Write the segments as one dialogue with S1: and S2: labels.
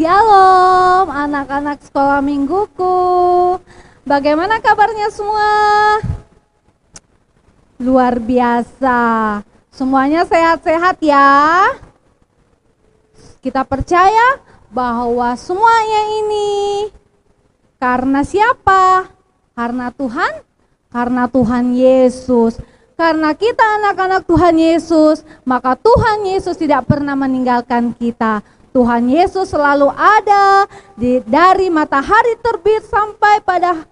S1: Shalom anak-anak sekolah mingguku. Bagaimana kabarnya semua? Luar biasa. Semuanya sehat-sehat ya. Kita percaya bahwa semuanya ini karena siapa? Karena Tuhan? Karena Tuhan Yesus. Karena kita anak-anak Tuhan Yesus, maka Tuhan Yesus tidak pernah meninggalkan kita. Tuhan Yesus selalu ada dari matahari terbit sampai pada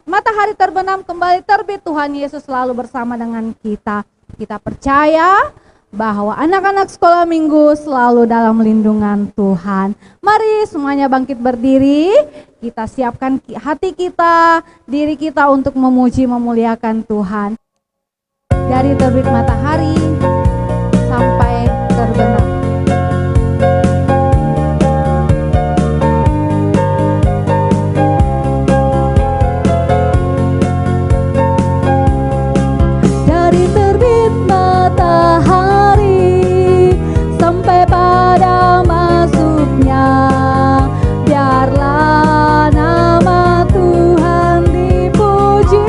S1: matahari terbenam kembali terbit. Tuhan Yesus selalu bersama dengan kita. Kita percaya bahwa anak-anak sekolah minggu selalu dalam lindungan Tuhan. Mari semuanya bangkit berdiri. Kita siapkan hati kita, diri kita untuk memuji memuliakan Tuhan. Dari terbit matahari sampai terbenam. Dari terbit matahari sampai pada masuknya, biarlah nama Tuhan dipuji.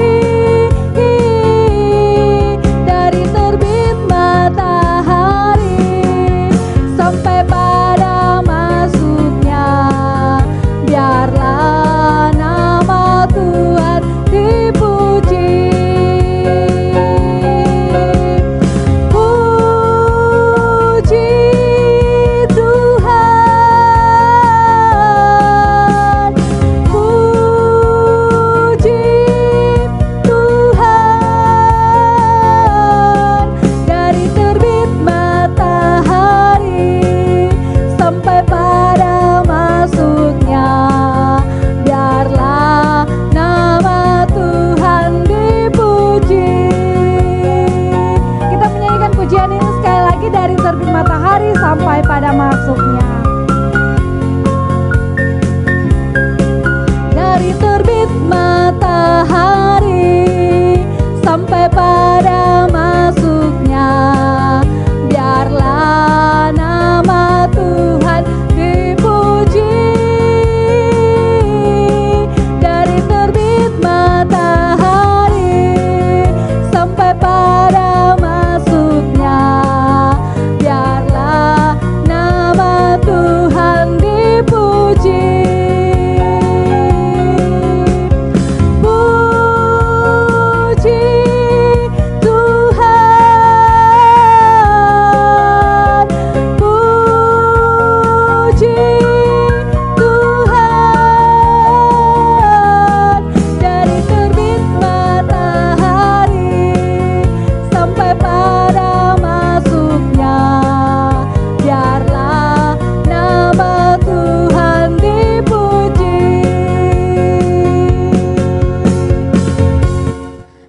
S1: Dari terbit matahari sampai pada masuknya, biarlah nama Tuhan dipuji. Sampai pada masuknya. Dari terbit matahari sampai pada masuknya, biarlah nama Tuhan dipuji. Dari terbit matahari sampai pada masuknya, biarlah nama Tuhan dipuji. Puji Tuhan, puji Tuhan. Dari terbit matahari sampai pada masuknya, biarlah nama Tuhan dipuji.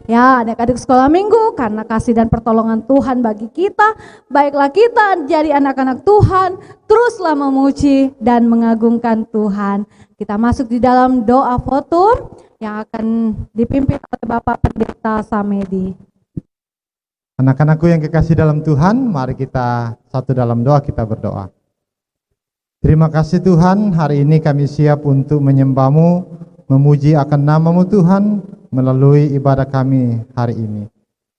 S1: Ya, adik-adik sekolah minggu, karena kasih dan pertolongan Tuhan bagi kita, baiklah kita jadi anak-anak Tuhan, teruslah memuji dan mengagungkan Tuhan. Kita masuk di dalam doa fotum yang akan dipimpin oleh Bapak Pendeta Samedi.
S2: Anak-anakku yang kekasih dalam Tuhan, mari kita satu dalam doa, kita berdoa. Terima kasih Tuhan, hari ini kami siap untuk menyembah-Mu, memuji akan nama-Mu Tuhan, melalui ibadah kami hari ini.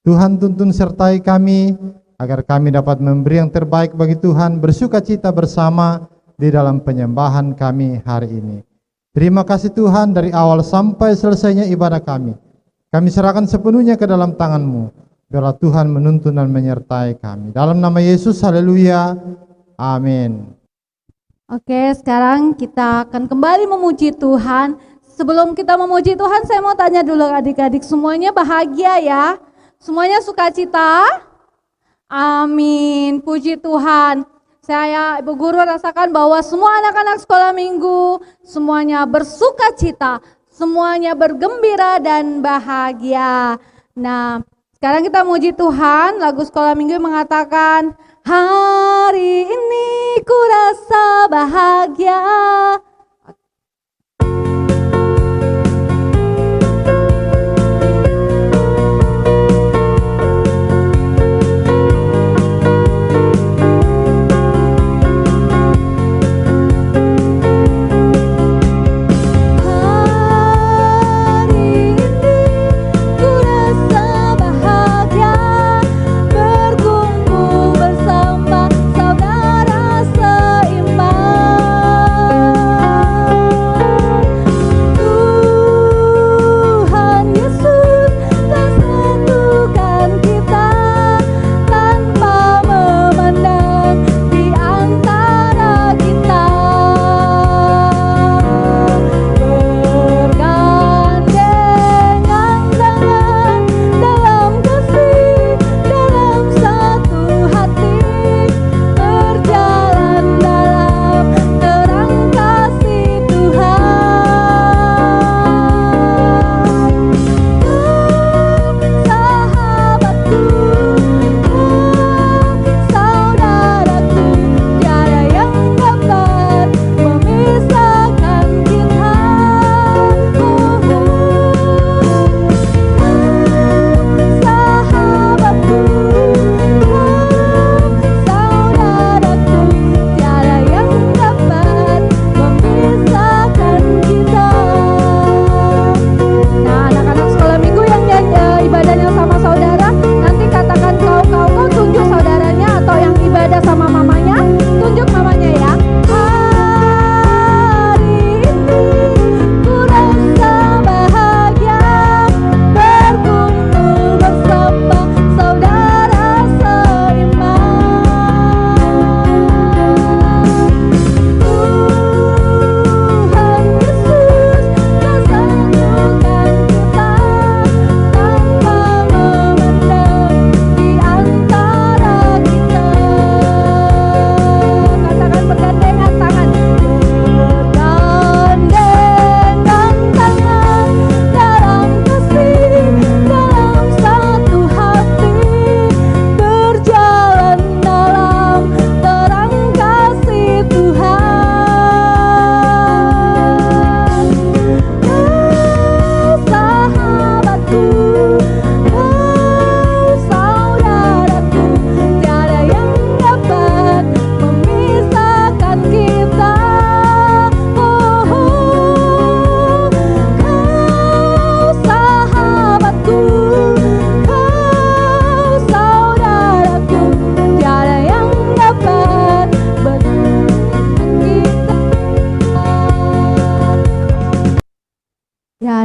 S2: Tuhan tuntun sertai kami, agar kami dapat memberi yang terbaik bagi Tuhan, bersuka cita bersama di dalam penyembahan kami hari ini. Terima kasih Tuhan, dari awal sampai selesainya ibadah kami. Kami serahkan sepenuhnya ke dalam tangan-Mu. Biarlah Tuhan menuntun dan menyertai kami. Dalam nama Yesus, haleluya, amin.
S1: Oke, sekarang kita akan kembali memuji Tuhan. Sebelum kita memuji Tuhan, saya mau tanya dulu adik-adik, semuanya bahagia ya? Semuanya sukacita? Amin, puji Tuhan. Saya, Ibu Guru, rasakan bahwa semua anak-anak sekolah minggu, semuanya bersukacita, semuanya bergembira dan bahagia. Nah, sekarang kita muji Tuhan, lagu sekolah minggu mengatakan, hari ini ku rasa bahagia.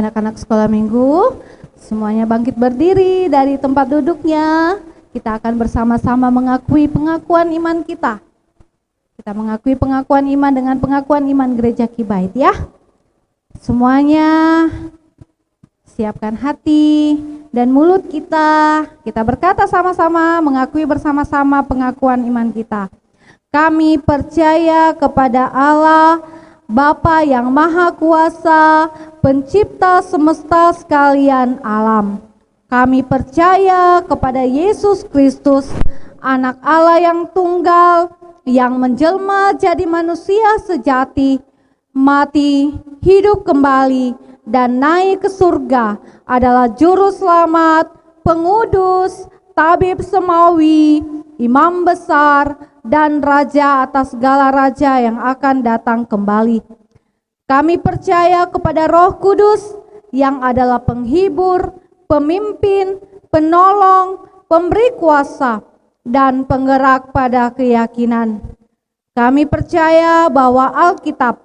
S1: Anak-anak sekolah minggu, semuanya bangkit berdiri dari tempat duduknya. Kita akan bersama-sama mengakui pengakuan iman kita. Kita mengakui pengakuan iman dengan pengakuan iman Gereja Kibait ya. Semuanya siapkan hati dan mulut kita. Kita berkata sama-sama, mengakui bersama-sama pengakuan iman kita. Kami percaya kepada Allah, Bapa yang Maha Kuasa, Pencipta semesta sekalian alam. Kami percaya kepada Yesus Kristus, Anak Allah yang tunggal, yang menjelma jadi manusia sejati, mati, hidup kembali, dan naik ke surga, adalah Juru Selamat, Pengudus, Tabib Semawi, Imam Besar, dan Raja atas segala raja yang akan datang kembali. Kami percaya kepada Roh Kudus yang adalah penghibur, pemimpin, penolong, pemberi kuasa, dan penggerak pada keyakinan. Kami percaya bahwa Alkitab,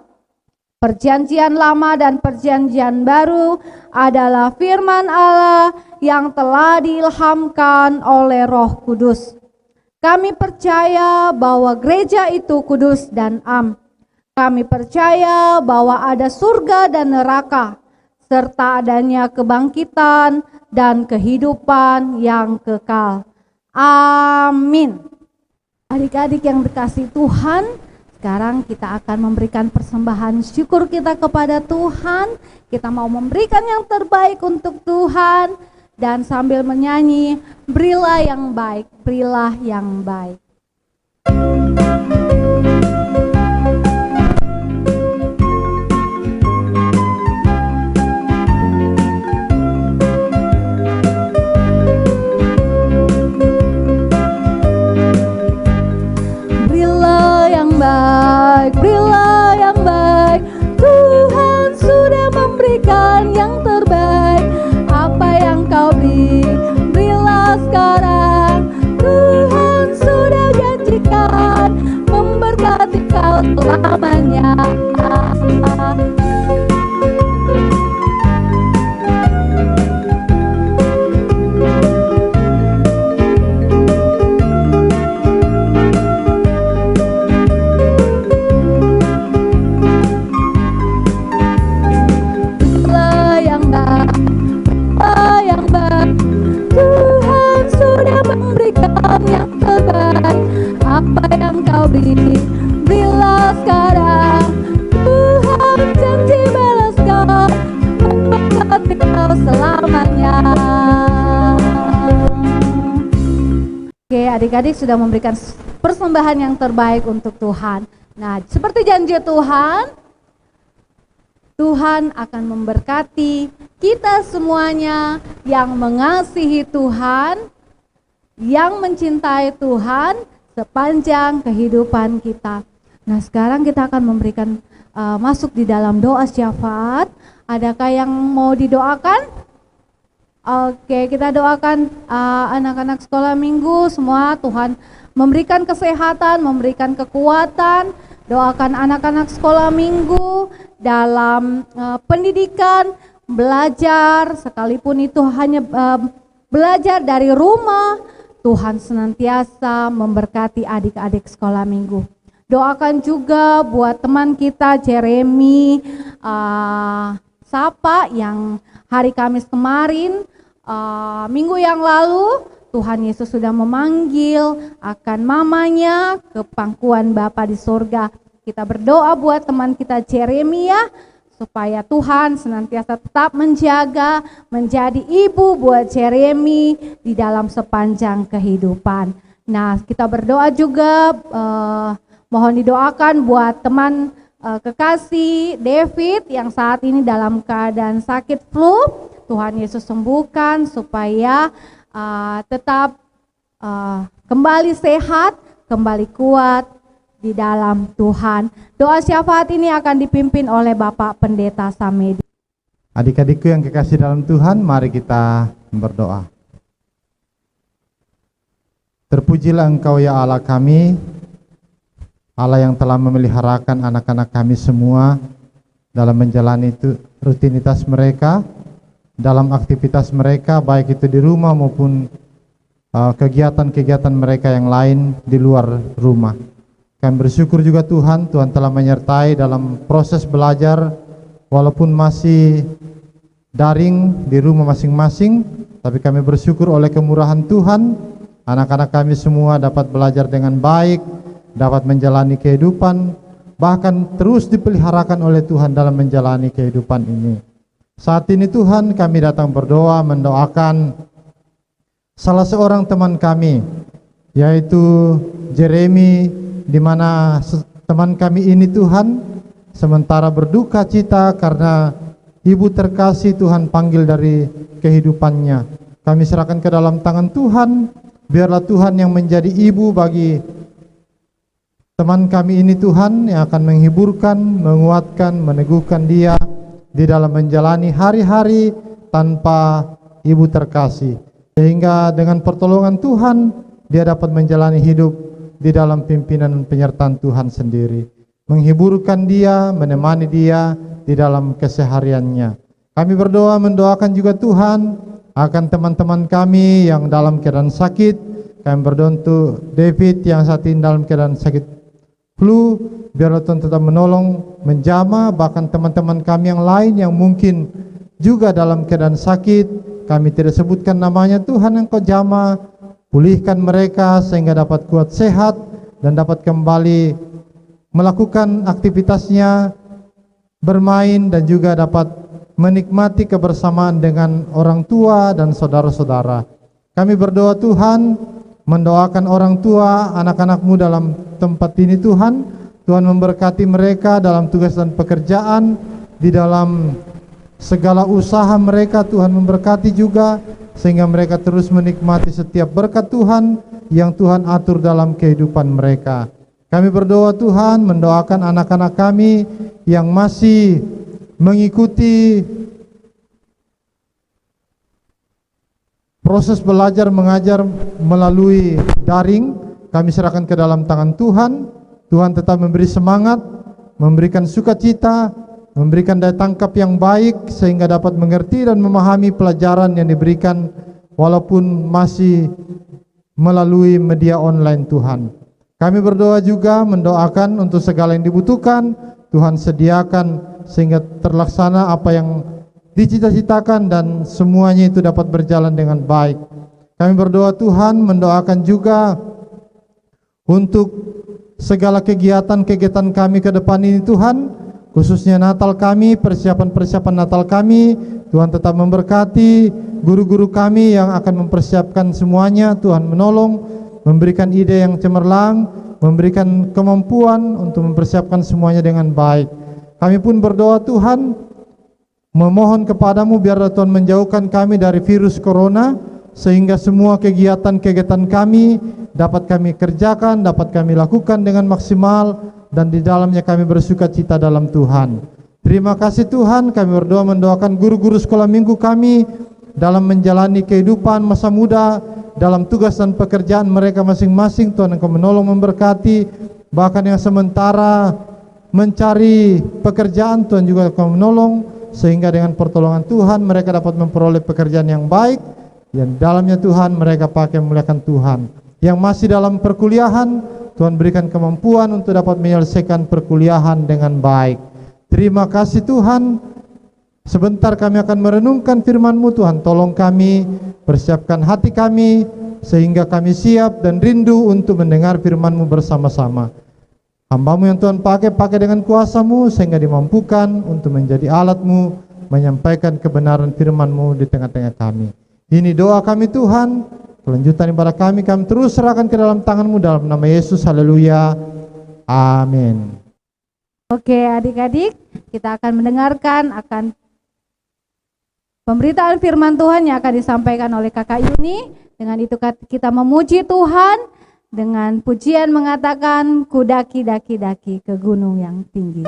S1: Perjanjian Lama dan Perjanjian Baru adalah firman Allah yang telah diilhamkan oleh Roh Kudus. Kami percaya bahwa gereja itu kudus dan am. Kami percaya bahwa ada surga dan neraka, serta adanya kebangkitan dan kehidupan yang kekal. Amin. Adik-adik yang dikasihi Tuhan, sekarang kita akan memberikan persembahan syukur kita kepada Tuhan. Kita mau memberikan yang terbaik untuk Tuhan dan sambil menyanyi, berilah yang baik, berilah yang baik.
S3: Berilah yang baik, Tuhan sudah memberikan yang terbaik. Apa yang kau beri, berilah sekarang. Tuhan sudah janjikan memberkati kau selamanya. Yang terbaik, apa yang kau beri, berilah sekarang. Tuhan janji balas kau, memberkati kau selamanya.
S1: Oke, adik-adik sudah memberikan persembahan yang terbaik untuk Tuhan. Nah, seperti janji Tuhan, Tuhan akan memberkati kita semuanya yang mengasihi Tuhan, yang mencintai Tuhan sepanjang kehidupan kita. Nah, sekarang kita akan memberikan masuk di dalam doa syafaat. Adakah yang mau didoakan? Oke, kita doakan anak-anak sekolah minggu semua. Tuhan memberikan kesehatan, memberikan kekuatan. Doakan anak-anak sekolah minggu dalam pendidikan, belajar, sekalipun itu hanya belajar dari rumah. Tuhan senantiasa memberkati adik-adik sekolah minggu. Doakan juga buat teman kita Jeremy Sapa yang hari Kamis kemarin, minggu yang lalu, Tuhan Yesus sudah memanggil akan mamanya ke pangkuan Bapa di surga. Kita berdoa buat teman kita Jeremy ya, supaya Tuhan senantiasa tetap menjaga, menjadi ibu buat Jeremy di dalam sepanjang kehidupan. Nah, kita berdoa juga, mohon didoakan buat teman kekasih David yang saat ini dalam keadaan sakit flu. Tuhan Yesus sembuhkan supaya tetap kembali sehat, kembali kuat di dalam Tuhan. Doa syafaat ini akan dipimpin oleh Bapak Pendeta Samedi.
S2: Adik-adikku yang kekasih dalam Tuhan, mari kita berdoa. Terpujilah Engkau ya Allah kami, Allah yang telah memeliharakan anak-anak kami semua dalam menjalani rutinitas mereka, dalam aktivitas mereka, baik itu di rumah maupun kegiatan-kegiatan mereka yang lain di luar rumah. Kami bersyukur juga Tuhan, Tuhan telah menyertai dalam proses belajar, walaupun masih daring di rumah masing-masing, tapi kami bersyukur oleh kemurahan Tuhan, anak-anak kami semua dapat belajar dengan baik, dapat menjalani kehidupan, bahkan terus dipeliharakan oleh Tuhan dalam menjalani kehidupan ini. Saat ini Tuhan, kami datang berdoa mendoakan salah seorang teman kami, yaitu Jeremy, di mana teman kami ini Tuhan sementara berduka cita karena ibu terkasih Tuhan panggil dari kehidupannya. Kami serahkan ke dalam tangan Tuhan, biarlah Tuhan yang menjadi ibu bagi teman kami ini Tuhan, yang akan menghiburkan, menguatkan, meneguhkan dia di dalam menjalani hari-hari tanpa ibu terkasih, sehingga dengan pertolongan Tuhan dia dapat menjalani hidup di dalam pimpinan dan penyertaan Tuhan sendiri, menghiburkan dia, menemani dia di dalam kesehariannya. Kami berdoa mendoakan juga Tuhan akan teman-teman kami yang dalam keadaan sakit. Kami berdoa untuk David yang saat ini dalam keadaan sakit flu, biarlah Tuhan tetap menolong, menjamah, bahkan teman-teman kami yang lain yang mungkin juga dalam keadaan sakit. Kami tidak sebutkan namanya, Tuhan Engkau jamah, pulihkan mereka sehingga dapat kuat sehat dan dapat kembali melakukan aktivitasnya, bermain, dan juga dapat menikmati kebersamaan dengan orang tua dan saudara-saudara. Kami berdoa Tuhan, mendoakan orang tua anak-anak-Mu dalam tempat ini Tuhan. Tuhan memberkati mereka dalam tugas dan pekerjaan, di dalam segala usaha mereka. Tuhan memberkati juga sehingga mereka terus menikmati setiap berkat Tuhan yang Tuhan atur dalam kehidupan mereka. Kami berdoa Tuhan, mendoakan anak-anak kami yang masih mengikuti proses belajar mengajar melalui daring. Kami serahkan ke dalam tangan Tuhan. Tuhan tetap memberi semangat, memberikan sukacita, memberikan daya tangkap yang baik sehingga dapat mengerti dan memahami pelajaran yang diberikan walaupun masih melalui media online Tuhan. Kami berdoa juga mendoakan untuk segala yang dibutuhkan Tuhan sediakan sehingga terlaksana apa yang dicita-citakan dan semuanya itu dapat berjalan dengan baik. Kami berdoa Tuhan, mendoakan juga untuk segala kegiatan-kegiatan kami ke depan ini Tuhan, khususnya Natal kami, persiapan-persiapan Natal kami. Tuhan tetap memberkati guru-guru kami yang akan mempersiapkan semuanya. Tuhan menolong, memberikan ide yang cemerlang, memberikan kemampuan untuk mempersiapkan semuanya dengan baik. Kami pun berdoa Tuhan, memohon kepadamu biarlah Tuhan menjauhkan kami dari virus corona, sehingga semua kegiatan-kegiatan kami dapat kami kerjakan, dapat kami lakukan dengan maksimal, dan di dalamnya kami bersuka cita dalam Tuhan. Terima kasih Tuhan. Kami berdoa mendoakan guru-guru sekolah minggu kami dalam menjalani kehidupan masa muda, dalam tugas dan pekerjaan mereka masing-masing. Tuhan Engkau menolong, memberkati, bahkan yang sementara mencari pekerjaan, Tuhan juga Engkau menolong, sehingga dengan pertolongan Tuhan mereka dapat memperoleh pekerjaan yang baik, yang dalamnya Tuhan mereka pakai memuliakan Tuhan. Yang masih dalam perkuliahan, Tuhan berikan kemampuan untuk dapat menyelesaikan perkuliahan dengan baik. Terima kasih Tuhan. Sebentar kami akan merenungkan firman-Mu Tuhan. Tolong kami, persiapkan hati kami sehingga kami siap dan rindu untuk mendengar firman-Mu bersama-sama. Hamba-Mu yang Tuhan pakai dengan kuasa-Mu sehingga dimampukan untuk menjadi alat-Mu menyampaikan kebenaran firman-Mu di tengah-tengah kami. Ini doa kami Tuhan. Kelanjutan ibadah kami terus serahkan ke dalam tangan-Mu dalam nama Yesus. Haleluya. Amin.
S1: Oke adik-adik, kita akan mendengarkan akan pemberitaan firman Tuhan yang akan disampaikan oleh Kakak Yuni. Dengan itu kita memuji Tuhan dengan pujian mengatakan, ku daki-daki ke gunung yang tinggi.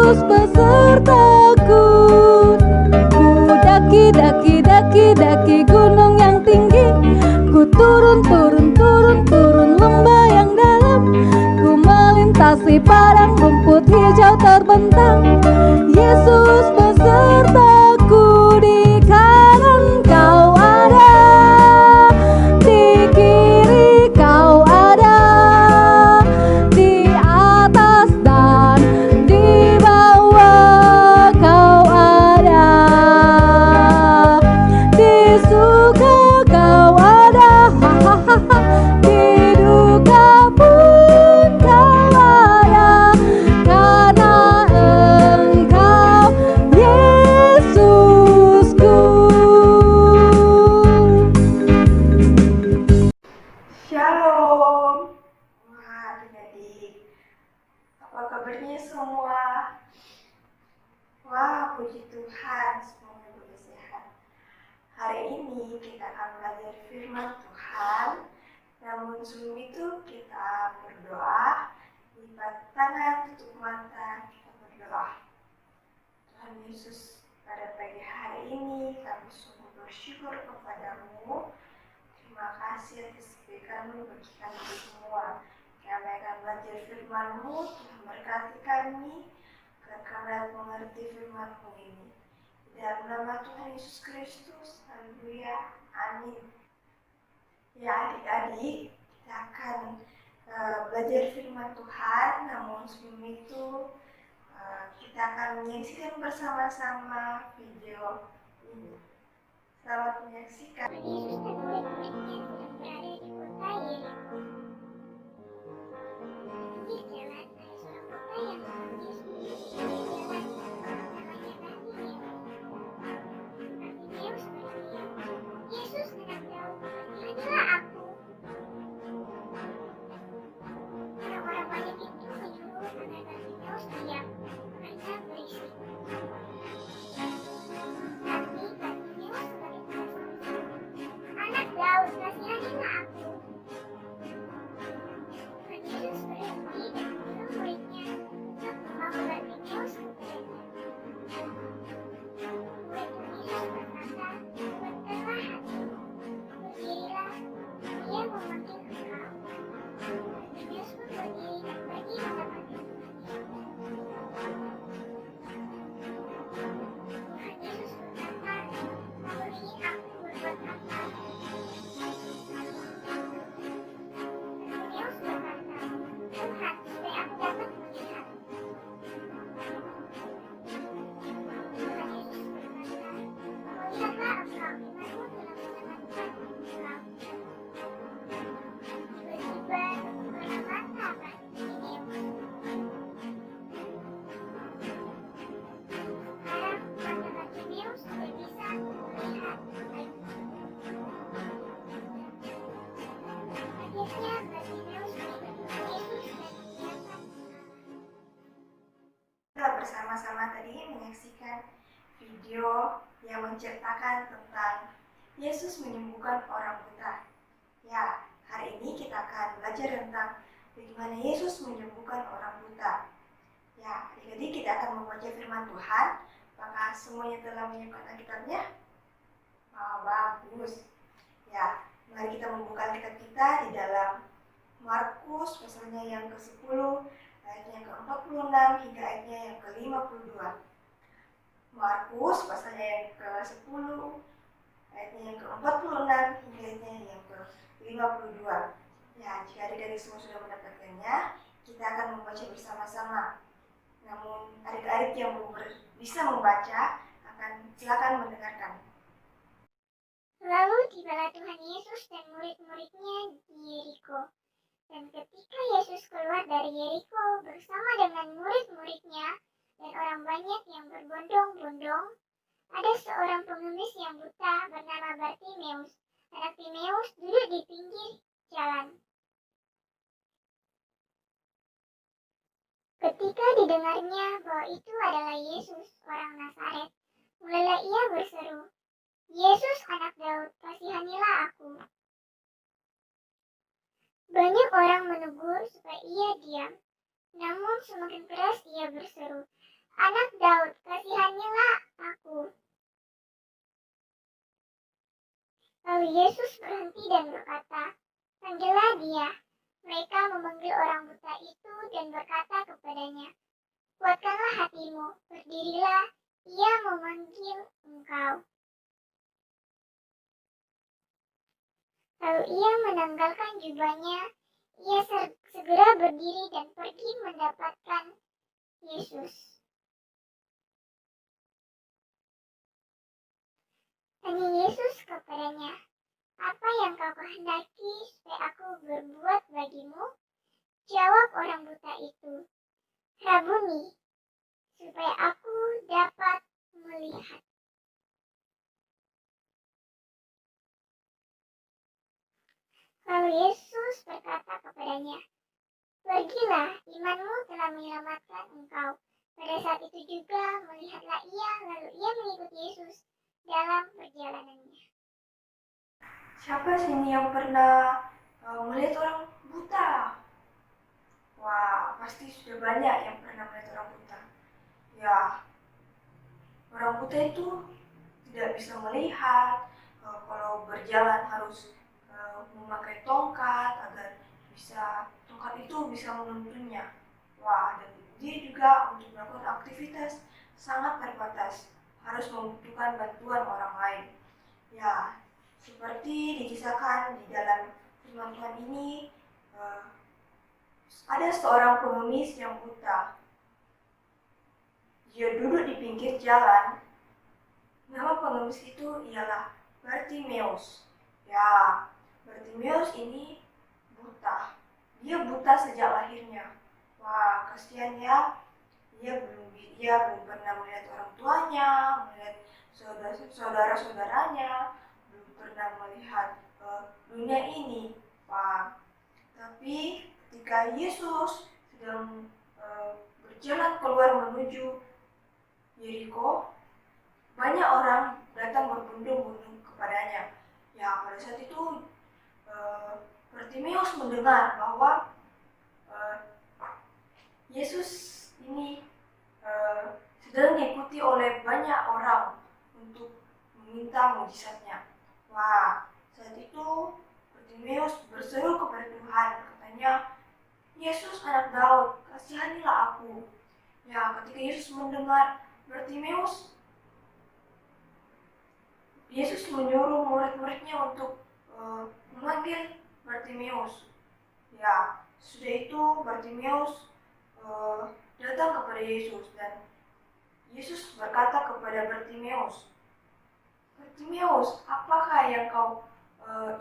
S3: Yesus besertaku. Ku daki, daki, daki, daki gunung yang tinggi. Ku turun, turun, turun, turun lembah yang dalam. Ku melintasi padang rumput hijau terbentang. Yesus besertaku, di kanan kau ada, di kiri kau ada, di atas dan di bawah kau ada, di suka kau ada, hahaha, di duka pun kau ada, karena Engkau Yesusku.
S4: Shalom. Wah, adik-adik, apa kabarnya semua? Wah, puji Tuhan, semuanya bersehat. Hari ini kita akan belajar firman Tuhan. Namun sebelum itu kita berdoa. Lipat tangan, tutup mata, kita berdoa. Tuhan Yesus, pada pagi hari ini kami sungguh bersyukur kepadamu. Terima kasih atas kebaikan-Mu bagi kami semua. Kami akan belajar firman-Mu, Tuhan berkati kami, agar kami dapat mengerti firman-Mu ini. Di dalam nama Tuhan Yesus Kristus, haleluya, amin. Ya adik-adik, kita akan belajar firman Tuhan, namun sebelum itu kita akan menyaksikan bersama-sama video ini. Selamat menyaksikan.
S5: Yesus dan murid-muridnya sedang berada di kota Yeriko. Di jalan ada seorang kota yang bernama Yesus. Dia jalan namanya Bartimeus. Bartimeus berteriak, "Yesus anak Daud, kasihanilah aku." Orang-orang banyak itu menyuruh agar Bartimeus diam, karena berisik. Tapi Bartimeus sebagai balas berseru, "Anak Daud, kasihanilah aku." Tuhan Yesus berhenti dan menyuruh muridnya untuk membawa Bartimeus kepadanya. Murid Yesus berkata, "Bertelah hatimu, berdirilah, dia memanggil engkau." Bartimeus pun berdiri dan pergi mendapat Tuhan Yesus berkata, "Kamu ingin aku berbuat apa?" Bartimeus berkata, "Tuhan, supaya aku dapat melihat." Tuhan Yesus berkata, "Melihatlah engkau, imanmu telah menyelamatkan engkau." Tiba-tiba terbukalah mata Bartimeus. Sekarang mata Bartimeus sudah bisa melihat lagi. Akhirnya Bartimeus mengikuti Yesus dan membiarkan mengalah.
S4: Kita bersama-sama tadi menyaksikan video yang menceritakan tentang Yesus menyembuhkan orang buta. Ya, hari ini kita akan belajar tentang bagaimana Yesus menyembuhkan orang buta. Ya, adik-adik, kita akan membaca firman Tuhan. Apakah semuanya telah menyiapkan Alkitabnya? Bagus. Ya, mari kita membuka Alkitab kita di dalam Markus pasalnya yang ke-10, ayatnya yang ke-46 hingga ayatnya yang ke-52. Markus pasalnya yang ke-10, ayatnya yang ke-46 hingga ayatnya yang ke-52. Ya, jika adik-adik semua sudah mendapatkannya, kita akan membaca bersama-sama. Namun adik-adik yang belum bisa membaca, silakan mendengarkan.
S5: Lalu tibalah Tuhan Yesus dan murid-muridnya di Yeriko. Dan ketika Yesus keluar dari Yeriko bersama dengan murid-muridnya dan orang banyak yang berbondong-bondong, ada seorang pengemis yang buta bernama Bartimeus. Anak Timeus duduk di pinggir jalan. Ketika didengarnya bahwa itu adalah Yesus, orang Nazaret, mulailah ia berseru, "Yesus anak Daud, kasihanilah aku." Banyak orang menegur supaya ia diam, namun semakin keras ia berseru, Anak Daud, kasihanilah aku. Lalu Yesus berhenti dan berkata, panggillah dia. Mereka memanggil orang buta itu dan berkata kepadanya, kuatkanlah hatimu, berdirilah, ia memanggil engkau. Lalu ia menanggalkan jubahnya, ia segera berdiri dan pergi mendapatkan Yesus. Tanya Yesus kepadanya, apa yang kau kehendaki supaya aku berbuat bagimu? Jawab orang buta itu, Rabuni, supaya aku dapat melihat. Lalu Yesus berkata kepadanya, pergilah, imanmu telah menyelamatkan engkau. Pada saat itu juga melihatlah ia, lalu ia mengikuti Yesus dalam perjalanannya.
S4: Siapa sini yang pernah melihat orang buta? Wah, pasti sudah banyak yang pernah melihat orang buta. Ya, orang buta itu tidak bisa melihat, kalau berjalan harus memakai tongkat agar tongkat itu bisa menuntunnya. Wah, dan dia juga untuk melakukan aktivitas sangat terbatas, harus membutuhkan bantuan orang lain. Ya, seperti dikisahkan di dalam firman Tuhan ini, ada seorang pengemis yang buta. Dia duduk di pinggir jalan. Nama pengemis itu ialah Bartimeus. Ya, Bartimeus ini buta. Dia buta sejak lahirnya. Wah, kasihan ya. Dia belum pernah melihat orang tuanya, melihat saudara-saudaranya, belum pernah melihat dunia ini. Wah, tapi ketika Yesus sedang berjalan keluar menuju Yeriko, banyak orang datang berbondong-bondong kepadanya. Ya, pada saat itu Bartimeus mendengar bahwa Yesus ini sedang diikuti oleh banyak orang untuk meminta mujizatnya. Wah, saat itu Bartimeus berseru kepada Tuhan, katanya, Yesus anak Daud, kasihanilah aku. Ya, ketika Yesus mendengar Bartimeus, Yesus menyuruh murid-muridnya untuk memanggil Bartimeus. Ya, sudah itu Bartimeus datang kepada Yesus dan Yesus berkata kepada Bartimeus, Bartimeus, apakah yang kau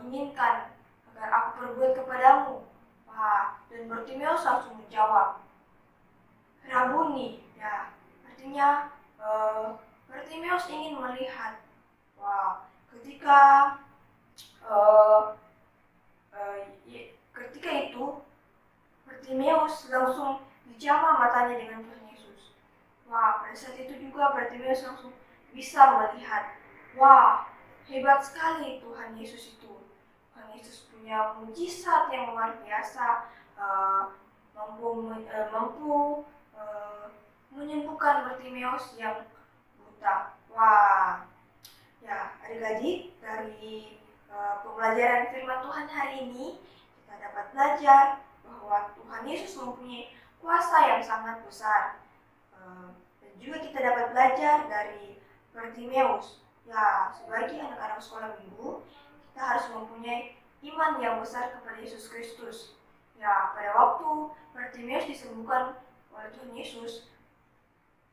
S4: inginkan agar aku perbuat kepadamu? Wah, dan Bartimeus langsung menjawab, Rabuni, ya, artinya Bartimeus ingin melihat. Wah, ketika itu Bartimeus langsung dijamah matanya dengan Tuhan Yesus. Wah, pada saat itu juga Bartimeus langsung bisa melihat. Wah, hebat sekali Tuhan Yesus itu. Tuhan Yesus punya mujizat yang luar biasa, mampu menyembuhkan Bartimeus yang buta. Wah, ya adik-adik, dari pembelajaran firman Tuhan hari ini kita dapat belajar bahwa Tuhan Yesus mempunyai kuasa yang sangat besar. Dan juga kita dapat belajar dari Bartimeus. Ya, sebagai anak-anak sekolah minggu, kita harus mempunyai iman yang besar kepada Yesus Kristus. Ya, pada waktu Bartimeus disembuhkan oleh Tuhan Yesus,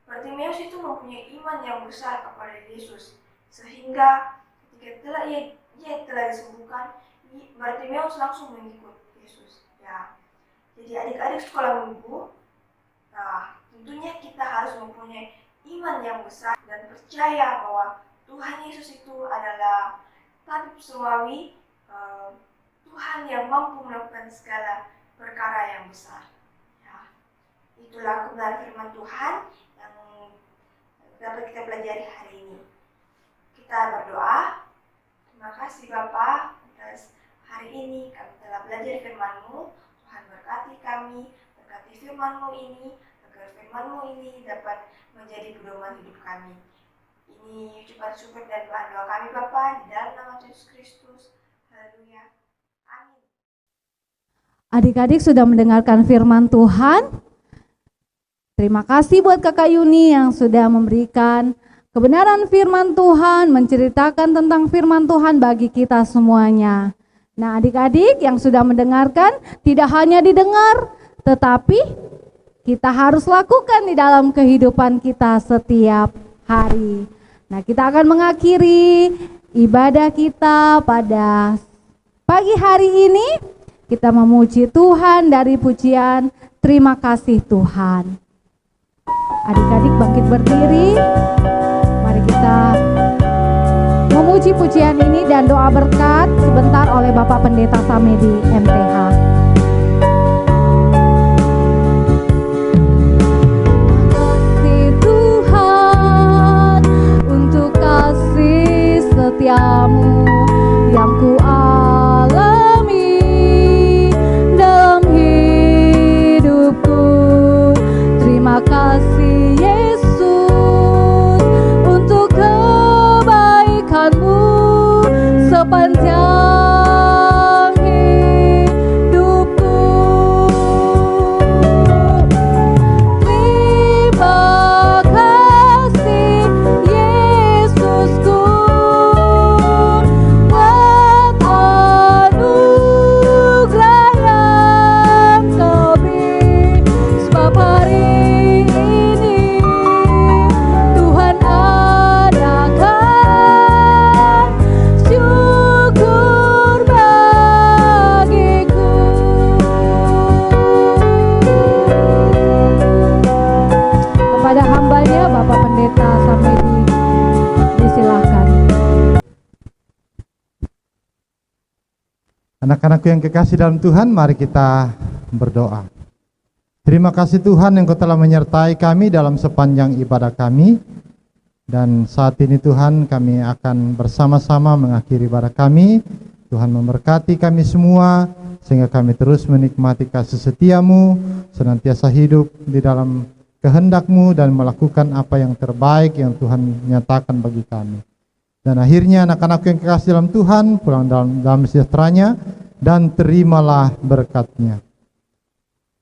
S4: Bartimeus itu mempunyai iman yang besar kepada Yesus, sehingga ketika ia telah disembuhkan, Bartimeus langsung mengikut Yesus. Ya, jadi adik-adik sekolah minggu, nah tentunya kita harus mempunyai iman yang besar dan percaya bahwa Tuhan Yesus itu adalah tabib semawi, Tuhan yang mampu melakukan segala perkara yang besar. Ya, itulah kebenaran firman Tuhan yang dapat kita pelajari hari ini. Kita berdoa. Terima kasih Bapa atas hari ini kami telah belajar firman-Mu. Tuhan berkati kami, berkati firman-Mu ini, agar agar firman-Mu ini dapat menjadi pedoman hidup kami. Ini ucapan syukur dan doa kami Bapa, di dalam nama Yesus Kristus. Haleluya. Amin.
S1: Adik-adik sudah mendengarkan firman Tuhan. Terima kasih buat Kakak Yuni yang sudah memberikan kebenaran firman Tuhan, menceritakan tentang firman Tuhan bagi kita semuanya. Nah, adik-adik yang sudah mendengarkan, tidak hanya didengar, tetapi kita harus lakukan di dalam kehidupan kita setiap hari. Nah, kita akan mengakhiri ibadah kita pada pagi hari ini. Kita memuji Tuhan dari pujian Terima Kasih Tuhan. Adik-adik bangkit berdiri. Mari kita memuji pujian ini dan doa berkat sebentar oleh Bapak Pendeta Samedi MTH. Kasih Tuhan untuk kasih setiamu yang ku alami dalam hidupku. Terima kasih Yesus untuk kebaikanmu sepanjang hidupku. Terima kasih Yesusku buat anugerah yang kau beri, sebab hari ini Tuhan adakan syukur bagiku. Kepada hambanya Bapak Pendeta Samedi disilahkan.
S2: Anak-anakku yang kekasih dalam Tuhan, mari kita berdoa. Terima kasih Tuhan yang Kau telah menyertai kami dalam sepanjang ibadah kami. Dan saat ini Tuhan, kami akan bersama-sama mengakhiri ibadah kami. Tuhan memberkati kami semua, sehingga kami terus menikmati kasih setia-Mu, senantiasa hidup di dalam kehendak-Mu dan melakukan apa yang terbaik yang Tuhan nyatakan bagi kami. Dan akhirnya anak-anak yang kekasih dalam Tuhan, pulang dalam sejahteranya dan terimalah berkat-Nya.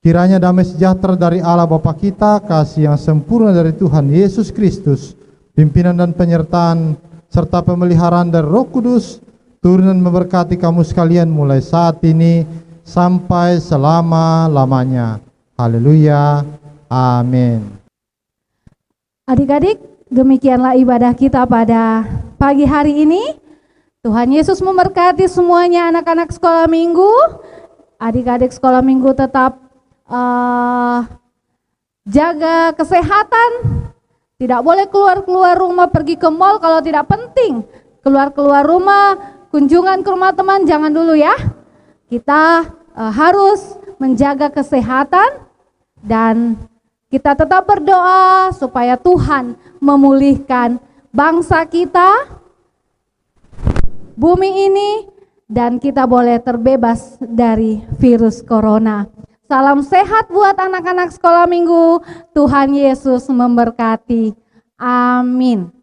S2: Kiranya damai sejahtera dari Allah Bapa kita, kasih yang sempurna dari Tuhan Yesus Kristus, pimpinan dan penyertaan serta pemeliharaan dari Roh Kudus turun dan memberkati kamu sekalian mulai saat ini sampai selama-lamanya. Haleluya. Amin.
S1: Adik-adik, demikianlah ibadah kita pada pagi hari ini. Tuhan Yesus memberkati semuanya anak-anak sekolah minggu. Adik-adik sekolah minggu tetap jaga kesehatan. Tidak boleh keluar-keluar rumah pergi ke mall kalau tidak penting. Keluar-keluar rumah, kunjungan ke rumah teman jangan dulu ya. Kita harus menjaga kesehatan dan kita tetap berdoa supaya Tuhan memulihkan bangsa kita, bumi ini, dan kita boleh terbebas dari virus corona. Salam sehat buat anak-anak sekolah minggu. Tuhan Yesus memberkati. Amin.